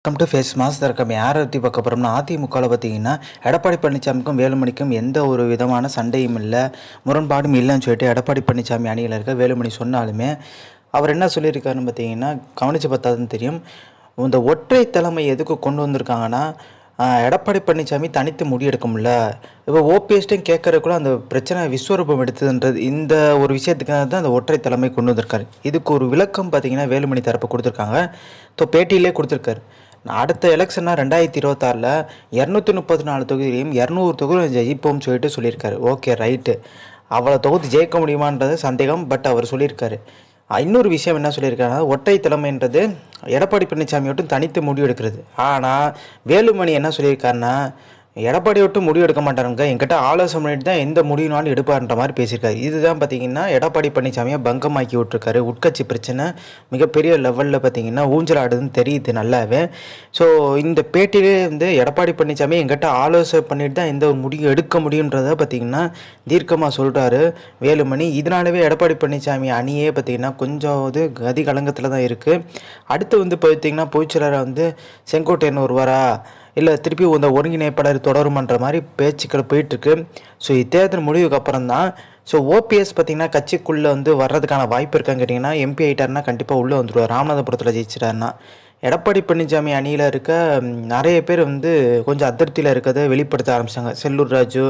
Welcome to face mass தரக்கம் யாரை பற்றி பார்க்க போகிறோம்னா அதிமுகவில் பார்த்தீங்கன்னா எடப்பாடி பழனிசாமிக்கும் வேலுமணிக்கும் எந்த ஒரு விதமான சண்டையும் இல்லை, முரண்பாடும் இல்லைன்னு சொல்லிட்டு எடப்பாடி பழனிசாமி அணியில் இருக்க வேலுமணி சொன்னாலுமே அவர் என்ன சொல்லியிருக்காருன்னு பார்த்தீங்கன்னா கவனித்து பார்த்தாதுன்னு தெரியும். இந்த ஒற்றை தலைமை எதுக்கு கொண்டு வந்திருக்காங்கன்னா எடப்பாடி பழனிசாமி தனித்து முடிவெடுக்க முடியல, இப்போ ஓபிஎஸ்டையும் கேட்கறதுக்குள்ள அந்த பிரச்சனை விஸ்வரூபம் எடுத்ததுன்றது இந்த ஒரு விஷயத்துக்காக தான் அந்த ஒற்றை தலைமை கொண்டு வந்திருக்காரு. இதுக்கு ஒரு விளக்கம் பார்த்தீங்கன்னா வேலுமணி தரப்பு கொடுத்துருக்காங்க. பேட்டியிலே கொடுத்துருக்காரு. அடுத்த எலெக்ஷன்னா 2026 234 தொகுதியிலையும் 200 தொகுதி ஜெயிப்போம்னு சொல்லியிருக்காரு. ஓகே ரைட்டு, அவ்வளோ தொகுதி ஜெயிக்க முடியுமான்றது சந்தேகம். பட் அவர் சொல்லியிருக்காரு. இன்னொரு விஷயம் என்ன சொல்லியிருக்காருன்னா ஒற்றை தலைமைன்றது எடப்பாடி பழனிசாமி மட்டும் தனித்து முடிவு எடுக்கிறது. ஆனால் வேலுமணி என்ன சொல்லியிருக்காருன்னா எடப்பாடி விட்டு முடிவு எடுக்க மாட்டாருங்க, என்கிட்ட ஆலோசனை பண்ணிட்டு தான் எந்த முடிவுனாலும் எடுப்பார்ன்ற மாதிரி பேசியிருக்காரு. இதுதான் பார்த்தீங்கன்னா எடப்பாடி பழனிசாமியை பங்கமாக்கி விட்டுருக்காரு. உட்கட்சி பிரச்சனை மிகப்பெரிய லெவலில் பார்த்தீங்கன்னா ஊஞ்சல் ஆடுதுன்னு தெரியுது நல்லாவே. ஸோ இந்த பேட்டிலே எடப்பாடி பழனிசாமி என்கிட்ட ஆலோசனை பண்ணிட்டு தான் எந்த ஒரு முடிவு எடுக்க முடியுன்றதை பார்த்தீங்கன்னா தீர்க்கமாக சொல்கிறாரு வேலுமணி. இதனாலவே எடப்பாடி பழனிசாமி அணியே பார்த்தீங்கன்னா கொஞ்சம் கதி கலங்கத்தில் தான் இருக்குது. அடுத்து பார்த்தீங்கன்னா பொதுச்செயலாளர் செங்கோட்டையன் வருவாரா இல்லை திருப்பி இந்த ஒருங்கிணைப்பாளர் தொடருமன்ற மாதிரி பேச்சுக்கள் போயிட்டுருக்கு. ஸோ இத்தேர்தல் முடிவுக்கு அப்புறம் தான் ஓபிஎஸ் பார்த்திங்கன்னா கட்சிக்குள்ளே வர்றதுக்கான வாய்ப்பு இருக்கான்னு கேட்டிங்கன்னா எம்பி ஆகிட்டாருன்னா கண்டிப்பாக உள்ளே வந்துடுவார். ராமநாதபுரத்தில் ஜெயிச்சிட்டாருன்னா எடப்பாடி பழனிசாமி அணியில் இருக்க நிறைய பேர் கொஞ்சம் அதிருப்தியில் இருக்கிறத வெளிப்படுத்த ஆரம்பித்தாங்க. செல்லூர் ராஜு,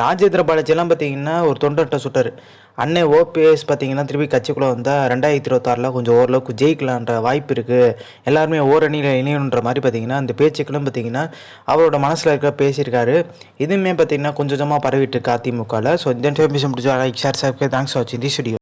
ராஜேந்திர பாலாஜியெல்லாம் பார்த்திங்கன்னா ஒரு தொண்டர்கிட்ட சுட்டார். அண்ணன் ஓபிஎஸ் பார்த்திங்கன்னா திருப்பி கட்சிக்குள்ளே வந்தால் 2026 கொஞ்சம் ஓரளவுக்கு ஜெயிக்கலான்ற வாய்ப்பு இருக்குது, எல்லாருமே ஓரணியில் இணையணுன்ற மாதிரி பார்த்திங்கன்னா அந்த பேச்சுக்களும் பார்த்திங்கன்னா அவரோட மனசில் இருக்க பேசியிருக்காரு. இதுவுமே பார்த்திங்கன்னா கொஞ்சம் கொஞ்சமாக பரவிட்டு இருக்கு அதிமுகவில். ஸோ இந்த இன்ஃபர்மேஷன் பிடிச்சா like share subscribe. Thanks for வாட்சிங் திஸ் வீடியோ.